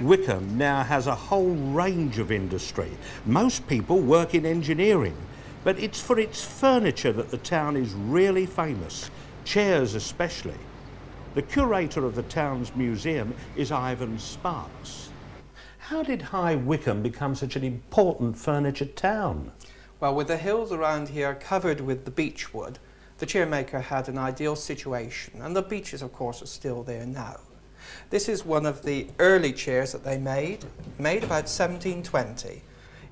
Wycombe now has a whole range of industry. Most people work in engineering, but it's for its furniture that the town is really famous, chairs especially. The curator of the town's museum is Ivan Sparks. How did High Wycombe become such an important furniture town? Well, with the hills around here covered with the beechwood, the chairmaker had an ideal situation, and the beeches, of course, are still there now. This is one of the early chairs that they made about 1720.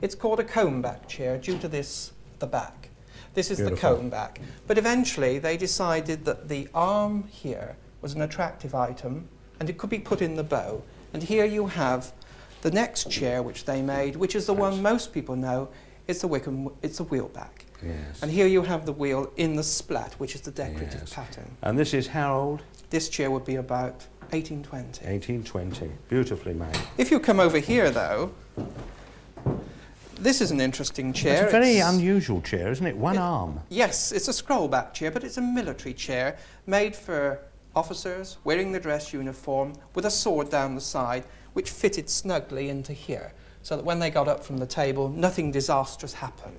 It's called a comb-back chair due to the back. This is Beautiful. the comb-back. But eventually they decided that the arm here was an attractive item and it could be put in the bow. And here you have the next chair which they made, which is the one most people know. It's a Wycombe, it's a wheelback. Yes. And here you have the wheel in the splat, which is the decorative Yes. pattern. And this is how old? This chair would be about 1820. 1820. Beautifully made. If you come over here, though, this is an interesting chair. It's a very unusual chair, isn't it? One arm. Yes, it's a scroll-back chair, but it's a military chair made for officers wearing the dress uniform with a sword down the side, which fitted snugly into here, so that when they got up from the table, nothing disastrous happened.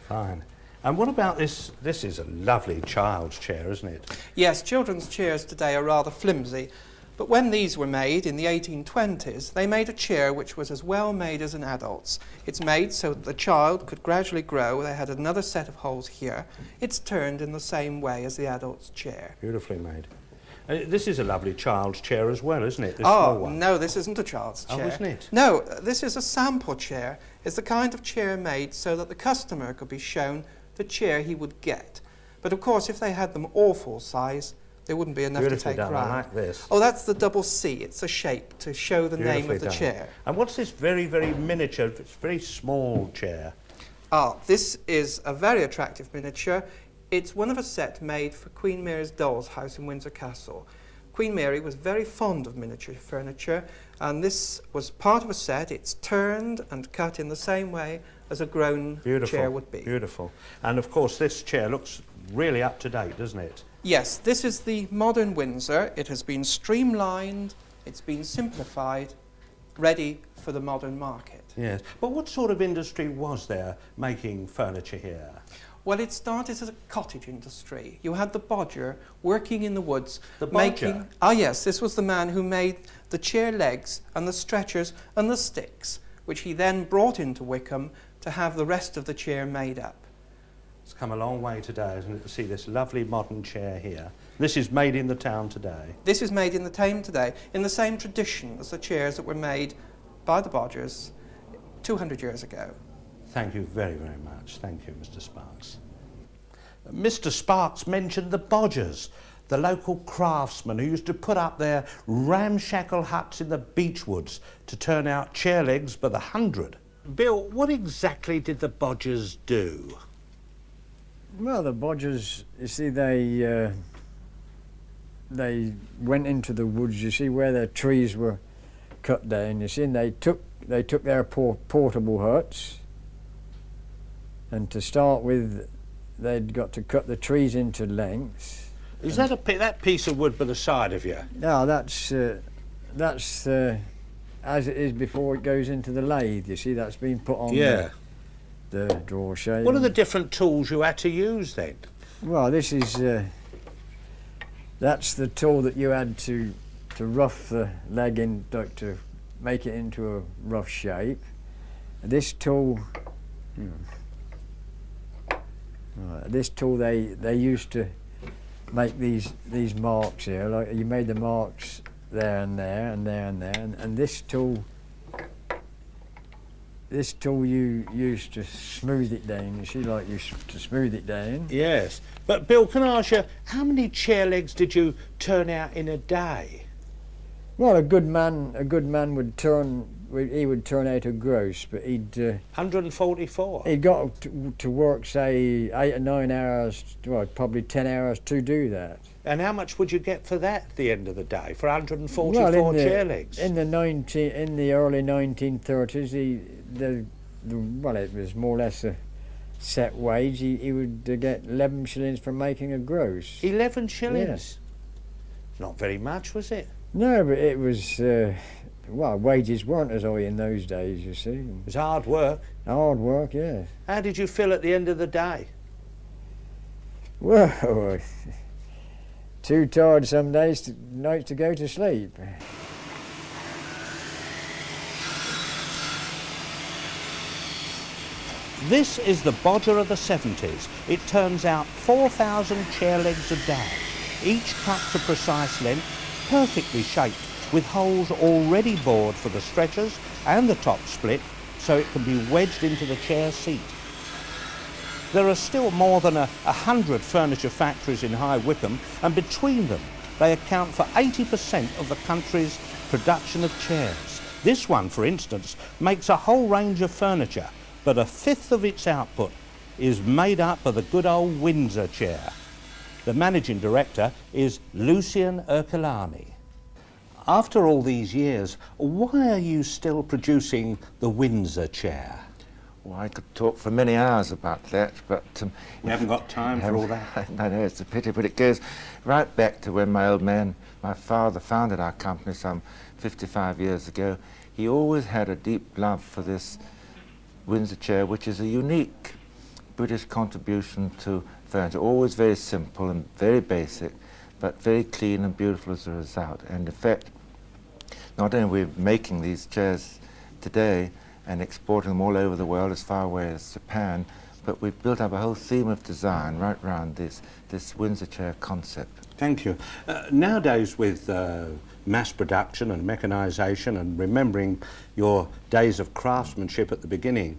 Fine. And what about this? This is a lovely child's chair, isn't it? Yes, children's chairs today are rather flimsy, but when these were made in the 1820s, they made a chair which was as well made as an adult's. It's made so that the child could gradually grow. They had another set of holes here. It's turned in the same way as the adult's chair. Beautifully made. This is a lovely child's chair as well, isn't it? This small one. No, this isn't a child's chair. Oh, isn't it? No, this is a sample chair. It's the kind of chair made so that the customer could be shown the chair he would get. But of course, if they had them all full size, there wouldn't be enough to Beautifully take done. round. I like this. Oh, that's the double C. It's a shape to show the name of the done. chair. And what's this very, very miniature, it's very small chair? This is a very attractive miniature. It's one of a set made for Queen Mary's doll's house in Windsor Castle. Queen Mary was very fond of miniature furniture, and this was part of a set. It's turned and cut in the same way as a grown chair would be. Beautiful. And of course this chair looks really up to date, doesn't it? Yes, this is the modern Windsor. It has been streamlined, it's been simplified, ready for the modern market. Yes. But what sort of industry was there making furniture here? Well, it started as a cottage industry. You had the bodger working in the woods. The bodger? Yes, this was the man who made the chair legs and the stretchers and the sticks, which he then brought into Wycombe to have the rest of the chair made up. It's come a long way today, isn't it, to see this lovely modern chair here. This is made in the town today. This is made in the town today, in the same tradition as the chairs that were made by the bodgers 200 years ago. Thank you very, very much. Thank you, Mr. Sparks. Mr. Sparks mentioned the bodgers, the local craftsmen who used to put up their ramshackle huts in the beechwoods to turn out chair legs by the hundred. Bill, what exactly did the bodgers do? Well, the bodgers, you see, they went into the woods, you see, where the trees were cut down, you see, and they took their portable huts, and to start with, they'd got to cut the trees into lengths. Is that that piece of wood by the side of you? No, that's as it is before it goes into the lathe, you see, that's been put on the draw shape. What are the different tools you had to use then? Well, this is that's the tool that you had to rough the leg in, to make it into a rough shape. This tool, they used to make these marks here. Like you made the marks there and there and there and there, and this tool you used to smooth it down. You see, like to smooth it down. Yes, but Bill, can I ask you, how many chair legs did you turn out in a day? Well, a good man would turn out a gross, but he'd 144. He got to work, say, 8 or 9 hours, well, probably 10 hours to do that. And how much would you get for that at the end of the day, for 144 chair legs? In the early 1930s, well, it was more or less a set wage. He would get 11 shillings for making a gross. 11 shillings? Yes. Not very much, was it? No, but it was Well, wages weren't as high in those days, you see. It was hard work. Hard work, yes. How did you feel at the end of the day? Well, too tired some nights to go to sleep. This is the bodger of the 70s. It turns out 4,000 chair legs a day, each cut to precise length, perfectly shaped, with holes already bored for the stretchers and the top split, so it can be wedged into the chair seat. There are still more than 100 furniture factories in High Wycombe, and between them they account for 80% of the country's production of chairs. This one, for instance, makes a whole range of furniture, but a fifth of its output is made up of the good old Windsor Chair. The managing director is Ercol. After all these years, why are you still producing the Windsor Chair? Well, I could talk for many hours about that, but... We haven't got time for all that. I know, it's a pity, but it goes right back to when my old man, my father, founded our company some 55 years ago. He always had a deep love for this Windsor Chair, which is a unique British contribution to furniture. Always very simple and very basic, but very clean and beautiful as a result. And in fact, not only are we making these chairs today and exporting them all over the world as far away as Japan, but we've built up a whole theme of design right around this Windsor Chair concept. Thank you. Nowadays, with mass production and mechanisation, and remembering your days of craftsmanship at the beginning,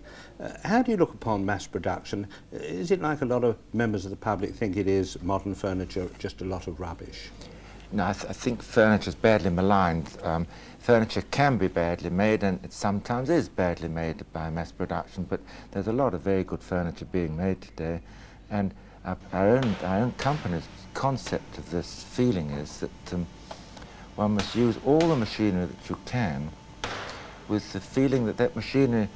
how do you look upon mass production? Is it like a lot of members of the public think it is, modern furniture, just a lot of rubbish? No, I think furniture is badly maligned. Furniture can be badly made, and it sometimes is badly made by mass production, but there's a lot of very good furniture being made today. And our own company's concept of this feeling is that one must use all the machinery that you can, with the feeling that that machinery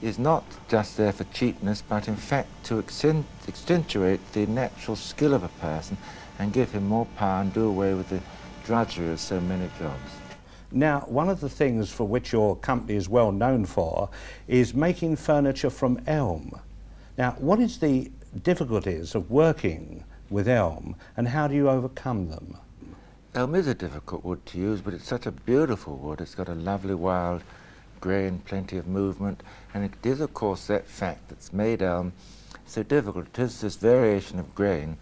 is not just there for cheapness, but in fact to accentuate the natural skill of a person and give him more power and do away with the drudgery of so many jobs. Now, one of the things for which your company is well known for is making furniture from elm. Now, what is the difficulties of working with elm, and how do you overcome them? Elm is a difficult wood to use, but it's such a beautiful wood. It's got a lovely wild grain, plenty of movement, and it is, of course, that fact that's made elm so difficult. It is this variation of grain,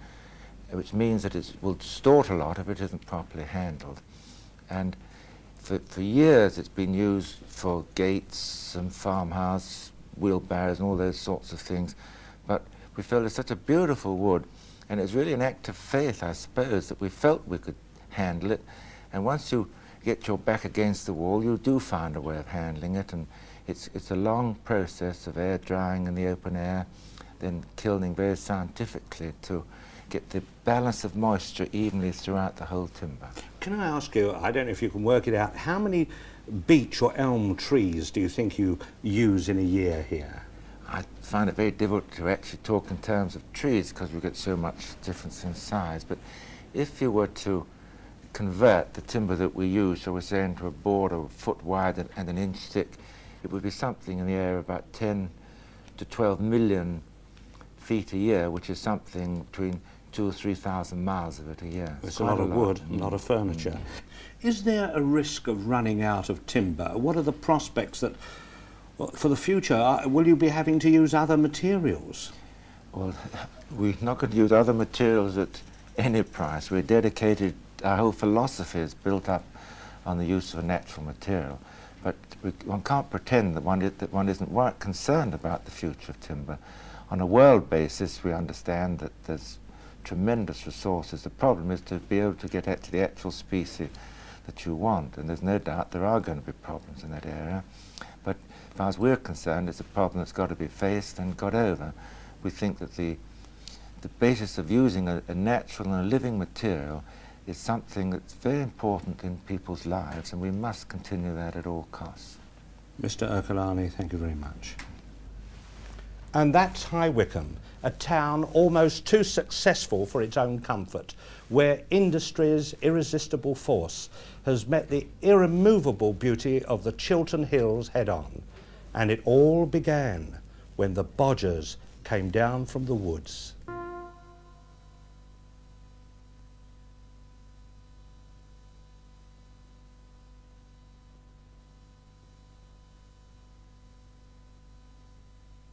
which means that it will distort a lot if it isn't properly handled. And for years it's been used for gates and farmhouse, wheelbarrows and all those sorts of things, but we felt it's such a beautiful wood, and it's really an act of faith, I suppose, that we felt we could handle it. And once you get your back against the wall, you do find a way of handling it, and it's a long process of air drying in the open air, then kilning very scientifically to get the balance of moisture evenly throughout the whole timber. Can I ask you, I don't know if you can work it out, how many beech or elm trees do you think you use in a year here? I find it very difficult to actually talk in terms of trees because we get so much difference in size, but if you were to convert the timber that we use, shall we say, into a board a foot wide and an inch thick, it would be something in the area of about 10 to 12 million feet a year, which is something between 2,000 or 3,000 miles of it a year. It's a lot of wood, a lot of furniture. Is there a risk of running out of timber? What are the prospects that, for the future, will you be having to use other materials? Well, we're not going to use other materials at any price. We're dedicated, our whole philosophy is built up on the use of a natural material. But one can't pretend that one isn't concerned about the future of timber. On a world basis, we understand that there's tremendous resources. The problem is to be able to get to the actual species that you want, and there's no doubt there are going to be problems in that area. But as far as we're concerned, it's a problem that's got to be faced and got over. We think that the basis of using a natural and a living material is something that's very important in people's lives, and we must continue that at all costs. Mr. Ercol, thank you very much. And that's High Wycombe, a town almost too successful for its own comfort, where industry's irresistible force has met the irremovable beauty of the Chiltern Hills head-on. And it all began when the Bodgers came down from the woods.